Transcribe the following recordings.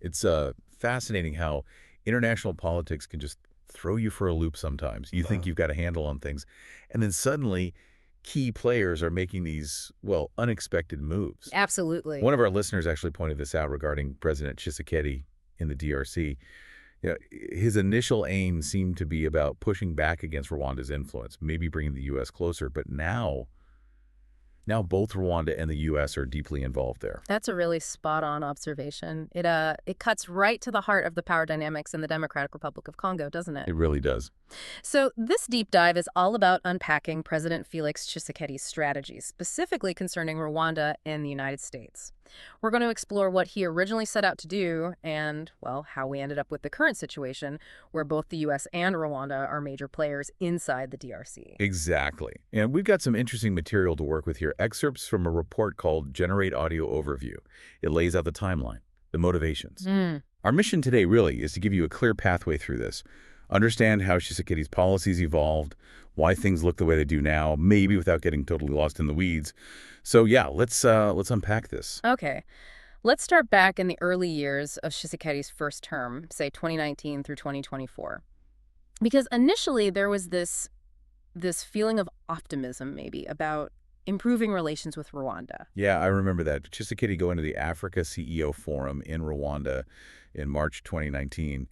It's fascinating how international politics can just throw you for a loop sometimes. You think you've got a handle on things, and then suddenly key players are making these, well, unexpected moves. Absolutely. One of our listeners actually pointed this out regarding President Tshisekedi in the DRC. You know, his initial aim seemed to be about pushing back against Rwanda's influence, maybe bringing the U.S. closer, but now both Rwanda and the U.S. are deeply involved there. That's a really spot-on observation. It cuts right to the heart of the power dynamics in the Democratic Republic of Congo, doesn't it? It really does. So this deep dive is all about unpacking President Felix Tshisekedi's strategies, specifically concerning Rwanda and the United States. We're going to explore what he originally set out to do and, well, how we ended up with the current situation where both the U.S. and Rwanda are major players inside the DRC. Exactly. And we've got some interesting material to work with here. Excerpts from a report called Generate Audio Overview. It lays out the timeline, the motivations. Our mission today really is to give you a clear pathway through this. Understand how Tshisekedi's policies evolved, why things look the way they do now, maybe without getting totally lost in the weeds. So yeah, let's unpack this. Okay. Let's start back in the early years of Tshisekedi's first term, say 2019 through 2024. Because initially there was this feeling of optimism maybe about improving relations with Rwanda. Yeah, I remember that. Tshisekedi going to the Africa CEO Forum in Rwanda in March 2019.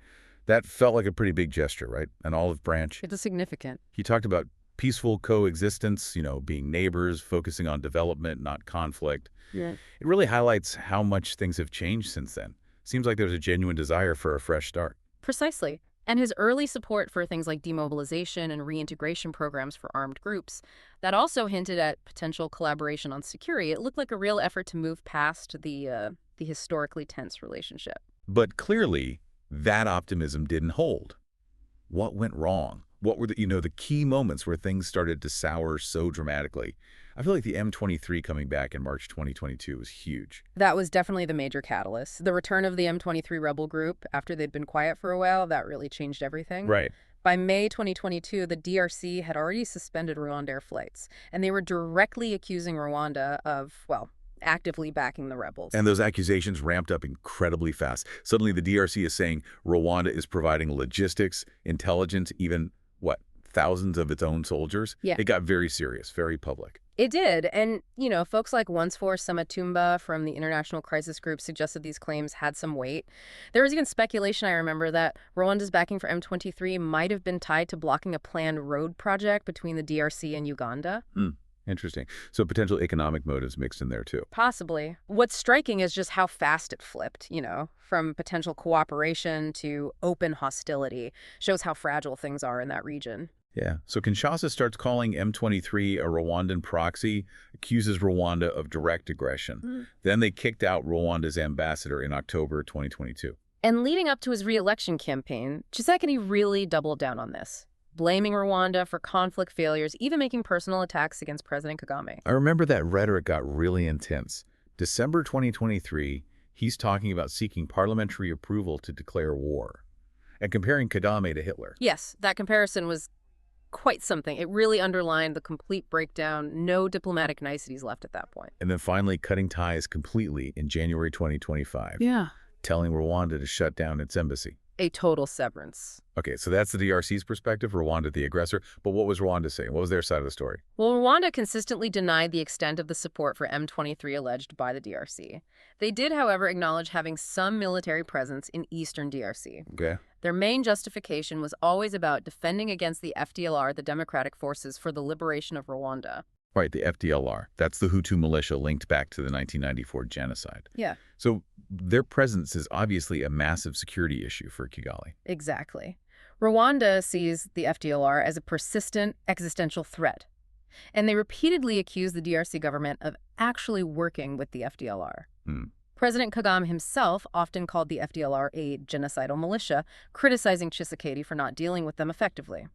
That felt like a pretty big gesture, right? An olive branch. It was significant. He talked about peaceful coexistence, being neighbors, focusing on development, not conflict. Yeah. It really highlights how much things have changed since then. Seems like there's a genuine desire for a fresh start. Precisely. And his early support for things like demobilization and reintegration programs for armed groups, that also hinted at potential collaboration on security. It looked like a real effort to move past the historically tense relationship. But clearly, that optimism didn't hold. What went wrong? What were the key moments where things started to sour so dramatically? I feel like the M23 coming back in March 2022 was huge. That was definitely the major catalyst. The return of the M23 rebel group after they'd been quiet for a while, that really changed everything. Right. By May 2022, the DRC had already suspended Rwandair flights, and they were directly accusing Rwanda of, well, actively backing the rebels. And those accusations ramped up incredibly fast. Suddenly, the DRC is saying Rwanda is providing logistics, intelligence, even, thousands of its own soldiers? Yeah. It got very serious, very public. It did. And, folks like Once for Samatumba from the International Crisis Group suggested these claims had some weight. There was even speculation, I remember, that Rwanda's backing for M23 might have been tied to blocking a planned road project between the DRC and Uganda. Interesting. So potential economic motives mixed in there, too. Possibly. What's striking is just how fast it flipped, from potential cooperation to open hostility. Shows how fragile things are in that region. Yeah. So Kinshasa starts calling M23 a Rwandan proxy, accuses Rwanda of direct aggression. Then they kicked out Rwanda's ambassador in October 2022. And leading up to his re-election campaign, Tshisekedi really doubled down on this, blaming Rwanda for conflict failures, even making personal attacks against President Kagame. I remember that rhetoric got really intense. December 2023, he's talking about seeking parliamentary approval to declare war and comparing Kagame to Hitler. Yes, that comparison was quite something. It really underlined the complete breakdown, no diplomatic niceties left at that point. And then finally cutting ties completely in January 2025. Yeah. Telling Rwanda to shut down its embassy. A total severance. Okay, so that's the DRC's perspective, Rwanda the aggressor. But what was Rwanda saying? What was their side of the story? Well, Rwanda consistently denied the extent of the support for M23 alleged by the DRC. They did, however, acknowledge having some military presence in eastern DRC. Okay. Their main justification was always about defending against the FDLR, the Democratic Forces for the Liberation of Rwanda. Right, the FDLR. That's the Hutu militia linked back to the 1994 genocide. Yeah. So their presence is obviously a massive security issue for Kigali. Exactly. Rwanda sees the FDLR as a persistent existential threat, and they repeatedly accuse the DRC government of actually working with the FDLR. President Kagame himself often called the FDLR a genocidal militia, criticizing Tshisekedi for not dealing with them effectively.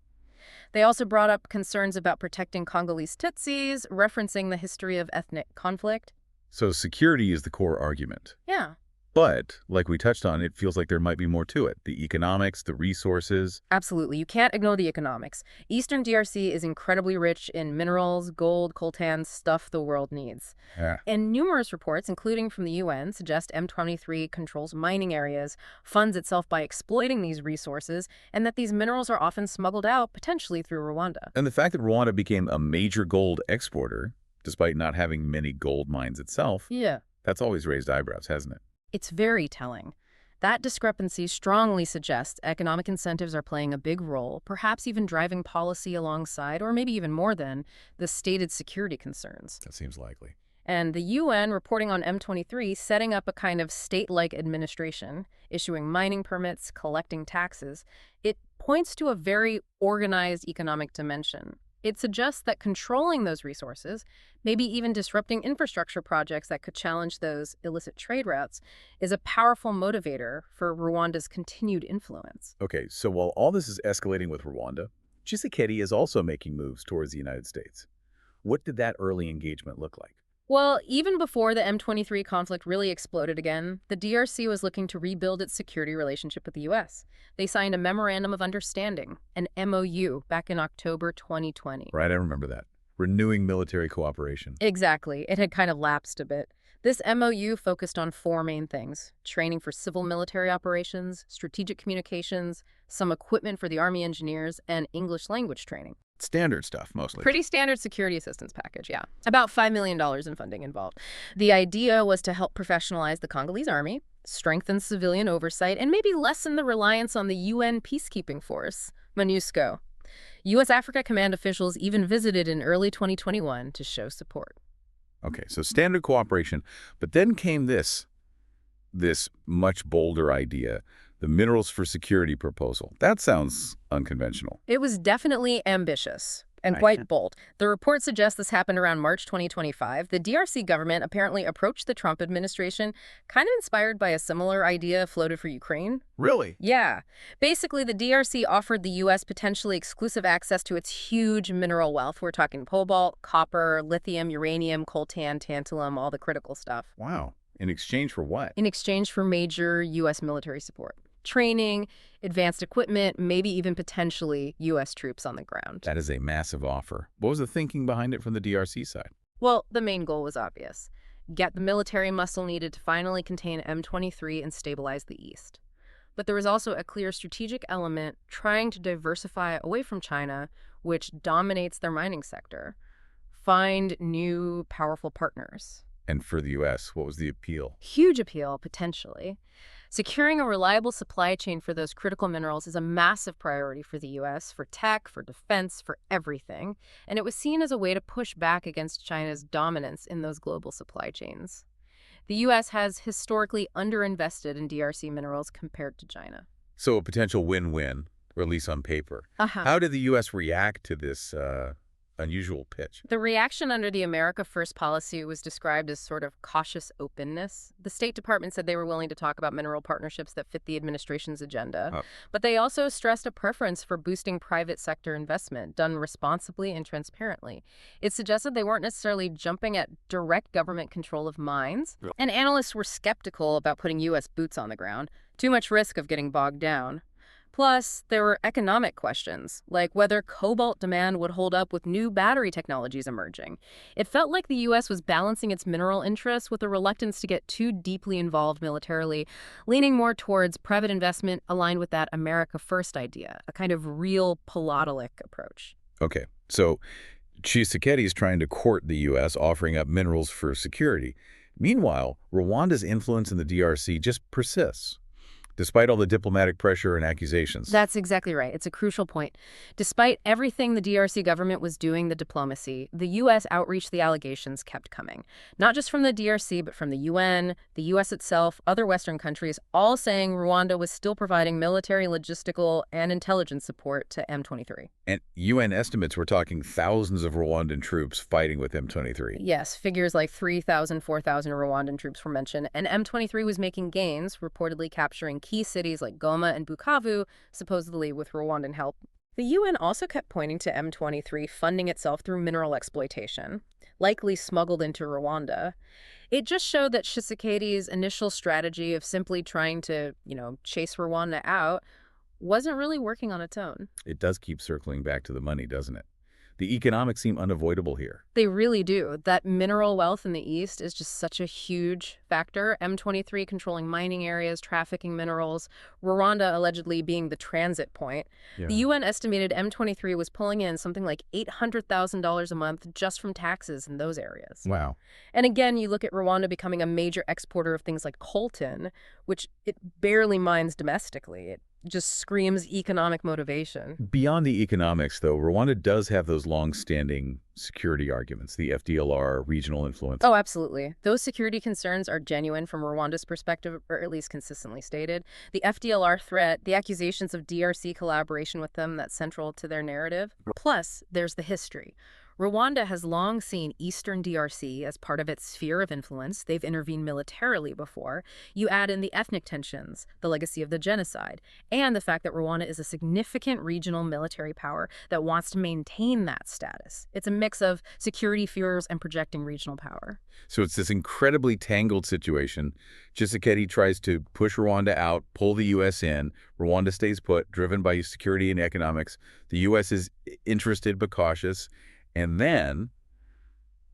They also brought up concerns about protecting Congolese Tutsis, referencing the history of ethnic conflict. So security is the core argument. Yeah. But, like we touched on, it feels like there might be more to it. The economics, the resources. Absolutely. You can't ignore the economics. Eastern DRC is incredibly rich in minerals, gold, coltan, stuff the world needs. Yeah. And numerous reports, including from the UN, suggest M23 controls mining areas, funds itself by exploiting these resources, and that these minerals are often smuggled out, potentially through Rwanda. And the fact that Rwanda became a major gold exporter, despite not having many gold mines itself, Yeah. that's always raised eyebrows, hasn't it? It's very telling. That discrepancy strongly suggests economic incentives are playing a big role, perhaps even driving policy alongside, or maybe even more than, the stated security concerns. That seems likely. And the UN reporting on M23 setting up a kind of state-like administration, issuing mining permits, collecting taxes, it points to a very organized economic dimension. It suggests that controlling those resources, maybe even disrupting infrastructure projects that could challenge those illicit trade routes, is a powerful motivator for Rwanda's continued influence. Okay, so while all this is escalating with Rwanda, Tshisekedi is also making moves towards the United States. What did that early engagement look like? Well, even before the M23 conflict really exploded again, the DRC was looking to rebuild its security relationship with the U.S. They signed a Memorandum of Understanding, an MOU, back in October 2020. Right, I remember that. Renewing military cooperation. Exactly. It had kind of lapsed a bit. This MOU focused on four main things: training for civil military operations, strategic communications, some equipment for the Army engineers, and English language training. Standard stuff, mostly. Pretty standard security assistance package, yeah. About $5 million in funding involved. The idea was to help professionalize the Congolese army, strengthen civilian oversight, and maybe lessen the reliance on the UN peacekeeping force, MONUSCO. U.S. Africa Command officials even visited in early 2021 to show support. Okay, so standard cooperation. But then came this much bolder idea, the Minerals for Security proposal. That sounds unconventional. It was definitely ambitious and Right. quite bold. The report suggests this happened around March 2025. The DRC government apparently approached the Trump administration, kind of inspired by a similar idea floated for Ukraine. Really? Yeah. Basically, the DRC offered the U.S. potentially exclusive access to its huge mineral wealth. We're talking cobalt, copper, lithium, uranium, coltan, tantalum, all the critical stuff. Wow. In exchange for what? In exchange for major U.S. military support. Training, advanced equipment, maybe even potentially U.S. troops on the ground. That is a massive offer. What was the thinking behind it from the DRC side? Well, the main goal was obvious. Get the military muscle needed to finally contain M23 and stabilize the East. But there was also a clear strategic element trying to diversify away from China, which dominates their mining sector. Find new, powerful partners. And for the U.S., what was the appeal? Huge appeal, potentially. Securing a reliable supply chain for those critical minerals is a massive priority for the U.S., for tech, for defense, for everything. And it was seen as a way to push back against China's dominance in those global supply chains. The U.S. has historically underinvested in DRC minerals compared to China. So a potential win-win, or at least on paper. Uh-huh. How did the U.S. react to this unusual pitch? The reaction under the America First policy was described as sort of cautious openness. The State Department said they were willing to talk about mineral partnerships that fit the administration's agenda. But they also stressed a preference for boosting private sector investment, done responsibly and transparently. It suggested they weren't necessarily jumping at direct government control of mines. And analysts were skeptical about putting U.S. boots on the ground. Too much risk of getting bogged down. Plus, there were economic questions, like whether cobalt demand would hold up with new battery technologies emerging. It felt like the U.S. was balancing its mineral interests with a reluctance to get too deeply involved militarily, leaning more towards private investment aligned with that America First idea, a kind of real Polotolic approach. Okay, so Tshisekedi is trying to court the U.S., offering up minerals for security. Meanwhile, Rwanda's influence in the DRC just persists, despite all the diplomatic pressure and accusations. That's exactly right. It's a crucial point. Despite everything the DRC government was doing, the diplomacy, the U.S. outreach, the allegations kept coming. Not just from the DRC, but from the UN, the U.S. itself, other Western countries, all saying Rwanda was still providing military, logistical, and intelligence support to M23. And UN estimates were talking thousands of Rwandan troops fighting with M23. Yes, figures like 3,000, 4,000 Rwandan troops were mentioned, and M23 was making gains, reportedly capturing key cities like Goma and Bukavu, supposedly with Rwandan help. The UN also kept pointing to M23 funding itself through mineral exploitation, likely smuggled into Rwanda. It just showed that Tshisekedi's initial strategy of simply trying to, chase Rwanda out wasn't really working on its own. It does keep circling back to the money, doesn't it? The economics seem unavoidable here. They really do. That mineral wealth in the East is just such a huge factor. M23 controlling mining areas, trafficking minerals, Rwanda allegedly being the transit point. Yeah. The UN estimated M23 was pulling in something like $800,000 a month just from taxes in those areas. Wow. And again, you look at Rwanda becoming a major exporter of things like coltan, which it barely mines domestically. It just screams economic motivation. Beyond the economics, though, Rwanda does have those long-standing security arguments, the FDLR, regional influence. Oh, absolutely. Those security concerns are genuine from Rwanda's perspective, or at least consistently stated. The FDLR threat, the accusations of DRC collaboration with them, that's central to their narrative. Plus, there's the history. Rwanda has long seen Eastern DRC as part of its sphere of influence. They've intervened militarily before. You add in the ethnic tensions, the legacy of the genocide, and the fact that Rwanda is a significant regional military power that wants to maintain that status. It's a mix of security fears and projecting regional power. So it's this incredibly tangled situation. Tshisekedi tries to push Rwanda out, pull the U.S. in. Rwanda stays put, driven by security and economics. The U.S. is interested but cautious. And then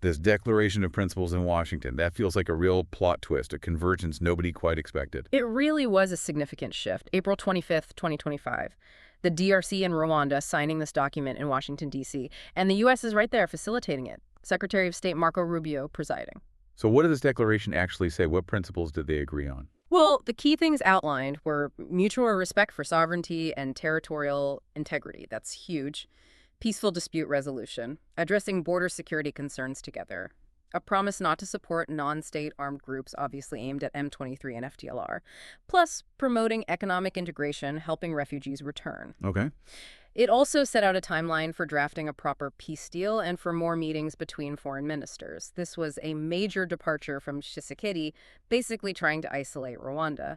this declaration of principles in Washington, that feels like a real plot twist, a convergence nobody quite expected. It really was a significant shift. April 25th, 2025. The DRC and Rwanda signing this document in Washington, D.C., and the U.S. is right there facilitating it. Secretary of State Marco Rubio presiding. So what did this declaration actually say? What principles did they agree on? Well, the key things outlined were mutual respect for sovereignty and territorial integrity. That's huge. Peaceful dispute resolution, addressing border security concerns together, a promise not to support non-state armed groups obviously aimed at M23 and FDLR, plus promoting economic integration, helping refugees return. Okay. It also set out a timeline for drafting a proper peace deal and for more meetings between foreign ministers. This was a major departure from Tshisekedi, basically trying to isolate Rwanda.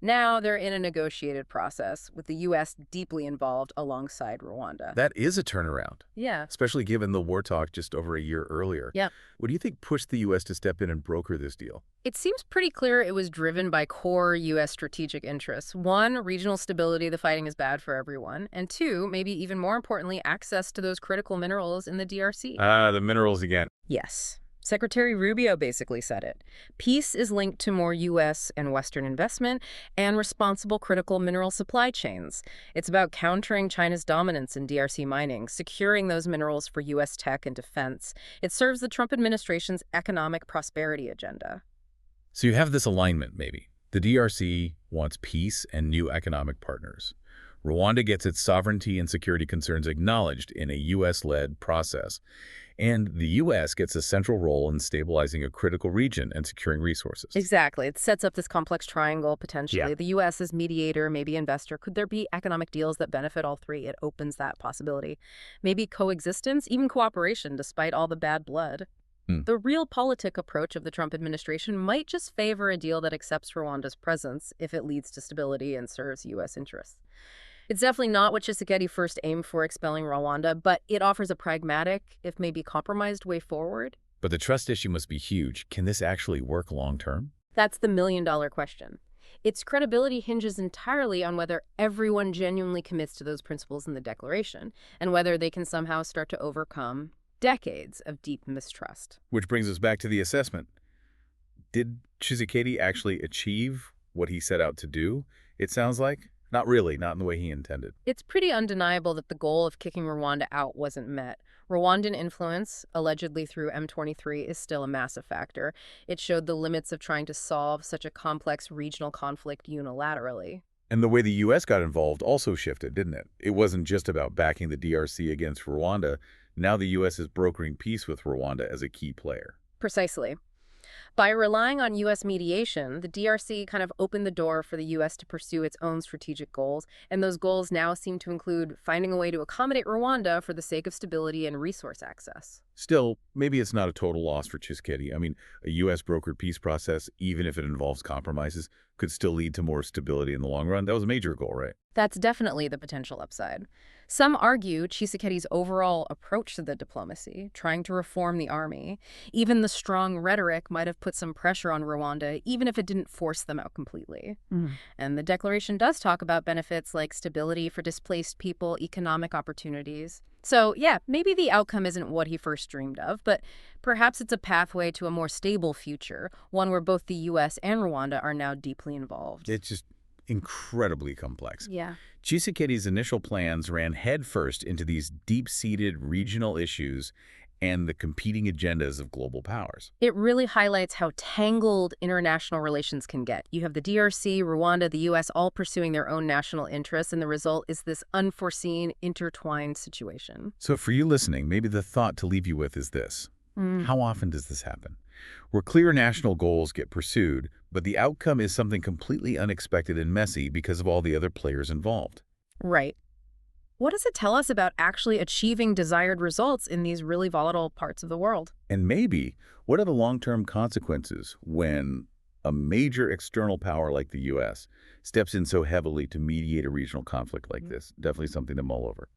Now they're in a negotiated process, with the U.S. deeply involved alongside Rwanda. That is a turnaround. Yeah. Especially given the war talk just over a year earlier. Yeah. What do you think pushed the U.S. to step in and broker this deal? It seems pretty clear it was driven by core U.S. strategic interests. One, regional stability, the fighting is bad for everyone. And two, maybe even more importantly, access to those critical minerals in the DRC. The minerals again. Yes. Secretary Rubio basically said it. Peace is linked to more U.S. and Western investment and responsible critical mineral supply chains. It's about countering China's dominance in DRC mining, securing those minerals for U.S. tech and defense. It serves the Trump administration's economic prosperity agenda. So you have this alignment, maybe. The DRC wants peace and new economic partners. Rwanda gets its sovereignty and security concerns acknowledged in a U.S.-led process. And the U.S. gets a central role in stabilizing a critical region and securing resources. Exactly. It sets up this complex triangle, potentially. Yeah. The U.S. as mediator, maybe investor. Could there be economic deals that benefit all three? It opens that possibility. Maybe coexistence, even cooperation, despite all the bad blood. The realpolitik approach of the Trump administration might just favor a deal that accepts Rwanda's presence if it leads to stability and serves U.S. interests. It's definitely not what Tshisekedi first aimed for expelling Rwanda, but it offers a pragmatic, if maybe compromised, way forward. But the trust issue must be huge. Can this actually work long-term? That's the million-dollar question. Its credibility hinges entirely on whether everyone genuinely commits to those principles in the declaration, and whether they can somehow start to overcome decades of deep mistrust. Which brings us back to the assessment. Did Tshisekedi actually achieve what he set out to do, it sounds like? Not really, not in the way he intended. It's pretty undeniable that the goal of kicking Rwanda out wasn't met. Rwandan influence, allegedly through M23, is still a massive factor. It showed the limits of trying to solve such a complex regional conflict unilaterally. And the way the U.S. got involved also shifted, didn't it? It wasn't just about backing the DRC against Rwanda. Now the U.S. is brokering peace with Rwanda as a key player. Precisely. By relying on U.S. mediation, the DRC kind of opened the door for the U.S. to pursue its own strategic goals, and those goals now seem to include finding a way to accommodate Rwanda for the sake of stability and resource access. Still, maybe it's not a total loss for Tshisekedi. I mean, a U.S. brokered peace process, even if it involves compromises, could still lead to more stability in the long run. That was a major goal, right? That's definitely the potential upside. Some argue Tshisekedi's overall approach to the diplomacy, trying to reform the army, even the strong rhetoric might have put some pressure on Rwanda, even if it didn't force them out completely. Mm. And the declaration does talk about benefits like stability for displaced people, economic opportunities. So, yeah, maybe the outcome isn't what he first dreamed of, but perhaps it's a pathway to a more stable future, one where both the U.S. and Rwanda are now deeply involved. It's just incredibly complex. Yeah. Tshisekedi's initial plans ran headfirst into these deep-seated regional issues and the competing agendas of global powers. It really highlights how tangled international relations can get. You have the DRC, Rwanda, the U.S. all pursuing their own national interests, and the result is this unforeseen, intertwined situation. So for you listening, maybe the thought to leave you with is this. How often does this happen? Where clear national goals get pursued, but the outcome is something completely unexpected and messy because of all the other players involved. Right. What does it tell us about actually achieving desired results in these really volatile parts of the world? And maybe, what are the long-term consequences when a major external power like the U.S. steps in so heavily to mediate a regional conflict like this? Definitely something to mull over.